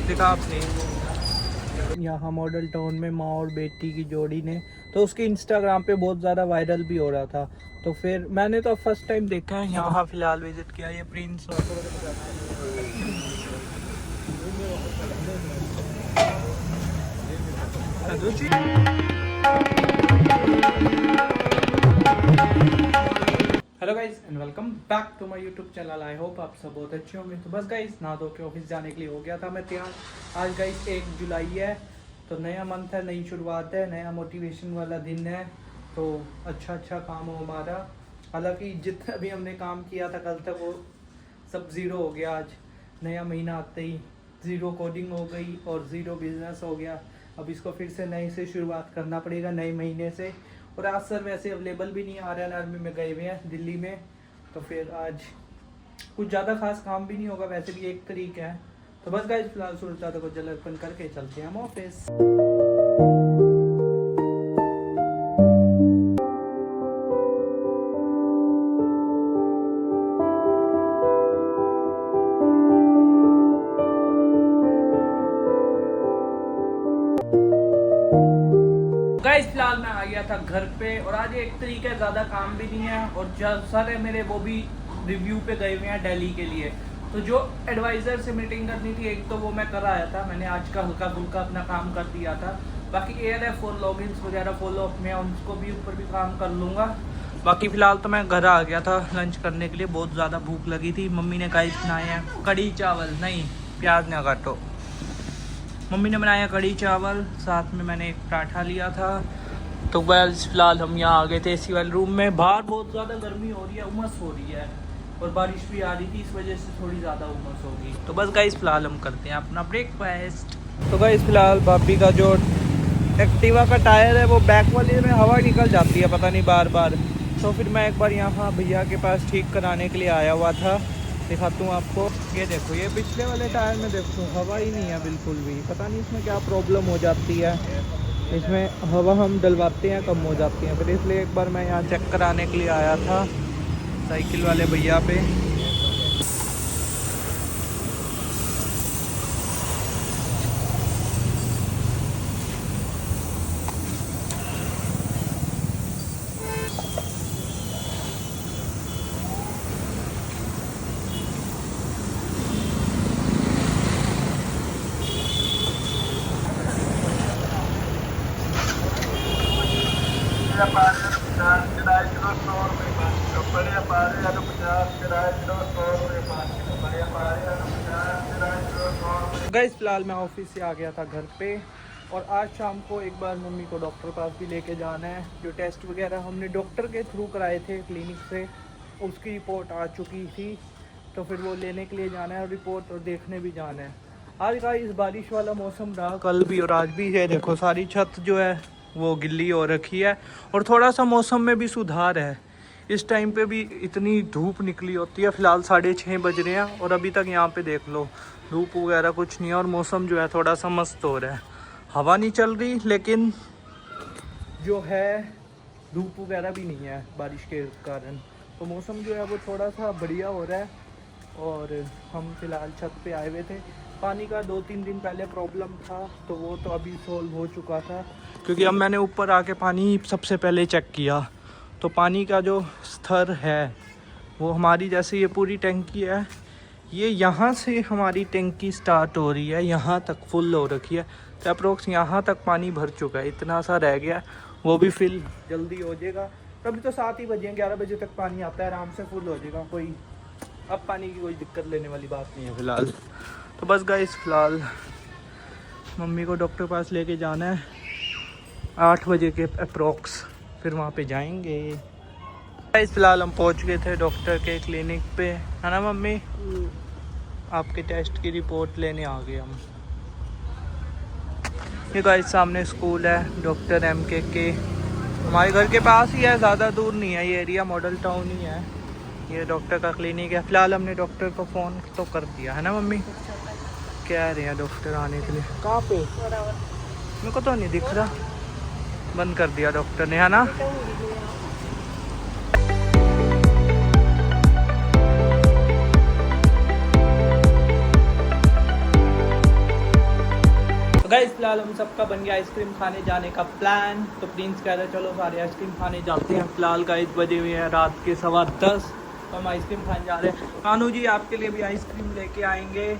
देखा आपने यहाँ मॉडल टाउन में माँ और बेटी की जोड़ी ने, तो उसके इंस्टाग्राम पे बहुत ज़्यादा वायरल भी हो रहा था। तो फिर मैंने तो फर्स्ट टाइम देखा है यहाँ, फिलहाल विजिट किया। ये Prince hello guys and welcome back to my YouTube channel. I hope आप सब बहुत अच्छे होंगे। तो बस गाइज नहा धो के ऑफिस जाने के लिए हो गया था मैं तैयार। आज गाइज 1 जुलाई है, तो नया मंथ है, नई शुरुआत है, नया मोटिवेशन वाला दिन है। तो अच्छा काम हो हमारा। हालांकि जितना भी हमने काम किया था कल तक वो सब ज़ीरो हो गया। आज नया महीना आते ही ज़ीरो कोडिंग हो गई और ज़ीरो बिजनेस हो गया। अब इसको फिर से नए से शुरुआत करना पड़ेगा नए महीने से। और आज सर वैसे अवेलेबल भी नहीं, आर्यन आर्मी में गए हुए हैं दिल्ली में। तो फिर आज कुछ ज़्यादा खास काम भी नहीं होगा, वैसे भी 1 तारीख है। तो बस गाइस फिलहाल सूरज दादा को जल अर्पण करके चलते हैं हम ऑफिस। गाइस फिलहाल मैं आ गया था घर पे और आज 1 तारीख है, ज़्यादा काम भी नहीं है। और जो सर है मेरे वो भी रिव्यू पे गए हुए हैं दिल्ली के लिए। तो जो एडवाइज़र से मीटिंग करनी थी एक, तो वो मैं कर आया था। मैंने आज का हल्का फुल्का अपना काम कर दिया था। बाकी ALF और लॉगिन्स वगैरह फॉलो अप में उनको भी ऊपर भी काम कर लूँगा। बाकी फ़िलहाल तो मैं घर आ गया था लंच करने के लिए। बहुत ज़्यादा भूख लगी थी। मम्मी ने गाइस बनाए हैं कढ़ी चावल, नहीं प्याज ना काटो। मम्मी ने बनाया कढ़ी चावल, साथ में मैंने एक पराठा लिया था। तो बस फिलहाल हम यहाँ आ गए थे AC वाले रूम में। बाहर बहुत ज़्यादा गर्मी हो रही है, उमस हो रही है और बारिश भी आ रही थी, इस वजह से थोड़ी ज़्यादा उमस होगी। तो बस गाइस फिलहाल हम करते हैं अपना ब्रेकफास्ट। तो गाइस फिलहाल भाभी का जो एक्टिवा का टायर है वो बैक वाले में हवा निकल जाती है पता नहीं बार बार। तो फिर मैं एक बार यहाँ भैया के पास ठीक कराने के लिए आया हुआ था। दिखाता हूँ आपको। ये देखो, ये पिछले वाले टायर में देखो हवा ही नहीं है बिल्कुल भी। पता नहीं इसमें क्या प्रॉब्लम हो जाती है। इसमें हवा हम डलवाते हैं कम हो जाती है, फिर इसलिए एक बार मैं यहाँ चेक कराने के लिए आया था साइकिल वाले भैया पे। गाइस फिलहाल मैं ऑफिस से आ गया था घर पे और आज शाम को एक बार मम्मी को डॉक्टर पास भी लेके जाना है। जो टेस्ट वगैरह हमने डॉक्टर के थ्रू कराए थे क्लिनिक से, उसकी रिपोर्ट आ चुकी थी। तो फिर वो लेने के लिए जाना है रिपोर्ट, और देखने भी जाना है। आज का इस बारिश वाला मौसम रहा कल भी और आज भी है। देखो सारी छत जो है वो गिल्ली हो रखी है और थोड़ा सा मौसम में भी सुधार है। इस टाइम पे भी इतनी धूप निकली होती है। फ़िलहाल 6:30 बज रहे हैं और अभी तक यहाँ पे देख लो धूप वगैरह कुछ नहीं है और मौसम जो है थोड़ा सा मस्त हो रहा है। हवा नहीं चल रही लेकिन जो है धूप वगैरह भी नहीं है बारिश के कारण। तो मौसम जो है वो थोड़ा सा बढ़िया हो रहा है। और हम फ़िलहाल छत पे आए हुए थे। पानी का 2-3 दिन पहले प्रॉब्लम था, तो वो तो अभी सोल्व हो चुका था, क्योंकि अब मैंने ऊपर आके पानी सबसे पहले चेक किया। तो पानी का जो स्तर है वो हमारी, जैसे ये पूरी टंकी है, ये यहाँ से हमारी टंकी स्टार्ट हो रही है, यहाँ तक फुल हो रखी है। तो अप्रोक्स यहाँ तक पानी भर चुका है, इतना सा रह गया, वो भी फिल जल्दी हो जाएगा। तो अभी तो 7 ही बजे हैं, 11 बजे तक पानी आता है, आराम से फुल हो जाएगा। कोई अब पानी की कोई दिक्कत लेने वाली बात नहीं है फ़िलहाल। तो बस गाइस फिलहाल मम्मी को डॉक्टर पास लेके जाना है 8 बजे के अप्रोक्स, फिर वहाँ पे जाएंगे। गाइस फिलहाल हम पहुँच गए थे डॉक्टर के क्लिनिक पे, है ना मम्मी? आपके टेस्ट की रिपोर्ट लेने आ गए हम। ये गाइस सामने स्कूल है डॉक्टर MKK, हमारे घर के पास ही है, ज़्यादा दूर नहीं है। ये एरिया मॉडल टाउन ही है। ये डॉक्टर का क्लिनिक है। फ़िलहाल हमने डॉक्टर को फ़ोन तो कर दिया, है ना मम्मी? कह रहे हैं डॉक्टर आने के लिए। कहाँ पे? मेरे को तो नहीं दिख रहा। बंद कर दिया डॉक्टर ने, है ना? गाइस फिलहाल हम सबका बन गया आइसक्रीम खाने जाने का प्लान। तो प्रिंस कह रहे चलो सारे आइसक्रीम खाने जाते हैं। फिलहाल गाइस बजे हुए हैं रात के 10:15, तो हम आइसक्रीम खाने जा रहे हैं। कानू जी आपके लिए भी आइसक्रीम लेके आएंगे,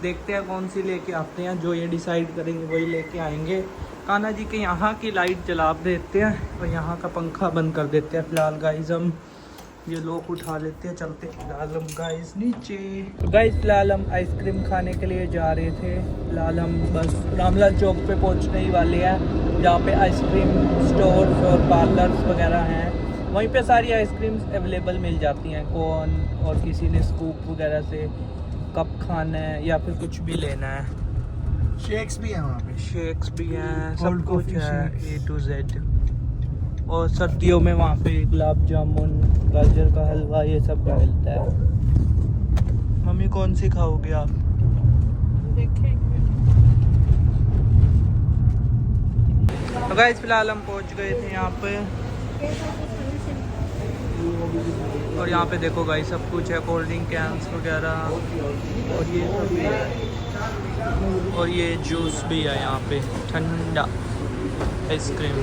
देखते हैं कौन सी लेके आते हैं, जो ये डिसाइड करेंगे वही लेके आएंगे। कान्हा जी के यहाँ की लाइट जला देते हैं और यहाँ का पंखा बंद कर देते हैं। फिलहाल गाइस हम ये लोग उठा लेते हैं, चलते हैं फिलहाल हम गाइस नीचे। तो गाइस फिलहाल हम आइसक्रीम खाने के लिए जा रहे थे। फिलहाल हम बस रामलाल चौक पे पहुंचने ही वाले हैं, जहाँ पे आइसक्रीम स्टोर्स और पार्लर्स वगैरह हैं। वहीं पे सारी आइसक्रीम्स अवेलेबल मिल जाती हैं। कौन और किसी ने स्कूप वगैरह से कप खाना है या फिर कुछ भी लेना है। शेक्स भी हैं वहाँ पे, शेक्स भी हैं, सब Cold कुछ coffee है shakes। A to Z। और सर्दियों में वहाँ पे गुलाब जामुन, गाजर का हलवा, ये सब भी मिलता है। मम्मी कौन सी खाओगे आप? तो गाइस फिलहाल हम पहुँच गए थे यहाँ पे, और यहाँ पे देखो गाइस सब कुछ है, कोल्ड ड्रिंक कैंस वगैरह, और ये जूस भी है यहाँ पे, ठंडा आइसक्रीम।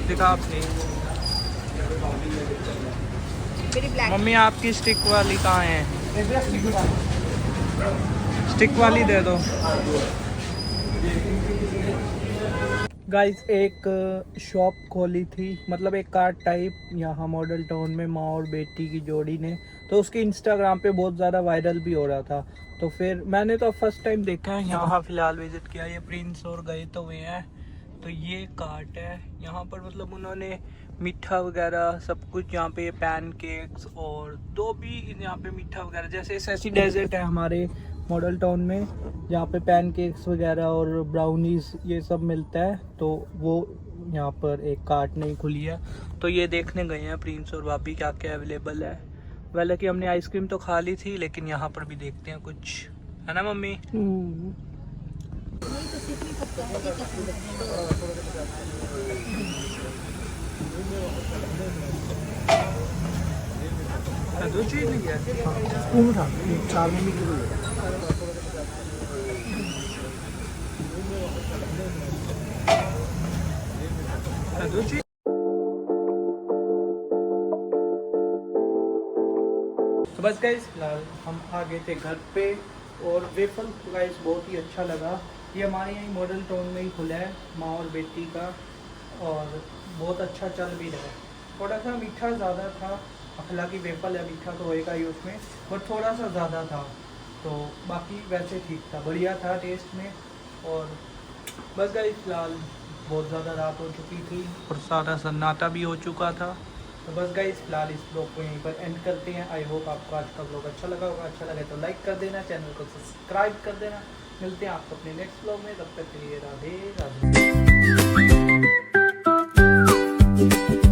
दिखा आपने मम्मी आपकी स्टिक वाली कहाँ है? स्टिक वाली दे दो गाइस। एक शॉप खोली थी, मतलब एक कार्ट टाइप, यहाँ मॉडल टाउन में माँ और बेटी की जोड़ी ने। तो उसके इंस्टाग्राम पे बहुत ज़्यादा वायरल भी हो रहा था। तो फिर मैंने तो फर्स्ट टाइम देखा है यहाँ, फिलहाल विजिट किया। ये प्रिंस और गए तो हुए हैं। तो ये कार्ट है यहाँ पर, मतलब उन्होंने मीठा वगैरह सब कुछ यहाँ पे, पैनकेक्स और दो भी यहाँ पे मीठा वगैरह, जैसे सैसी डेजर्ट है हमारे मॉडल टाउन में, जहाँ पे पैनकेक्स वगैरह और ब्राउनीज ये सब मिलता है। तो वो यहाँ पर एक कार्ट नहीं खुली है, तो ये देखने गए हैं प्रिंस और भाभी क्या क्या अवेलेबल है। वैसे कि हमने आइसक्रीम तो खा ली थी, लेकिन यहाँ पर भी देखते हैं कुछ, है ना मम्मी? दो चीज नहीं है, स्पून था 4 मम्मी किलो है। दो चीज। तो बस गाइस फिलहाल हम आ गए थे घर पे, और वेफल गाइस बहुत ही अच्छा लगा। ये हमारे यहाँ मॉडल टाउन में ही खुला है, माँ और बेटी का, और बहुत अच्छा चल भी रहा है। थोड़ा सा मीठा ज़्यादा था, हालांकि वेफल है, मीठा तो होएगा ही उसमें, बट थोड़ा सा ज़्यादा था। तो बाकी वैसे ठीक था, बढ़िया था टेस्ट में। और बस गाइस फिलहाल बहुत ज़्यादा रात हो चुकी थी और सारा सन्नाटा भी हो चुका था। तो बस गाइस फिलहाल इस ब्लॉग को यहीं पर एंड करते हैं। आई होप आपको आज का ब्लॉग अच्छा लगा होगा। अच्छा लगे तो लाइक कर देना, चैनल को सब्सक्राइब कर देना। मिलते हैं आपको अपने नेक्स्ट ब्लॉग में, तब तक के लिए राधे राधे।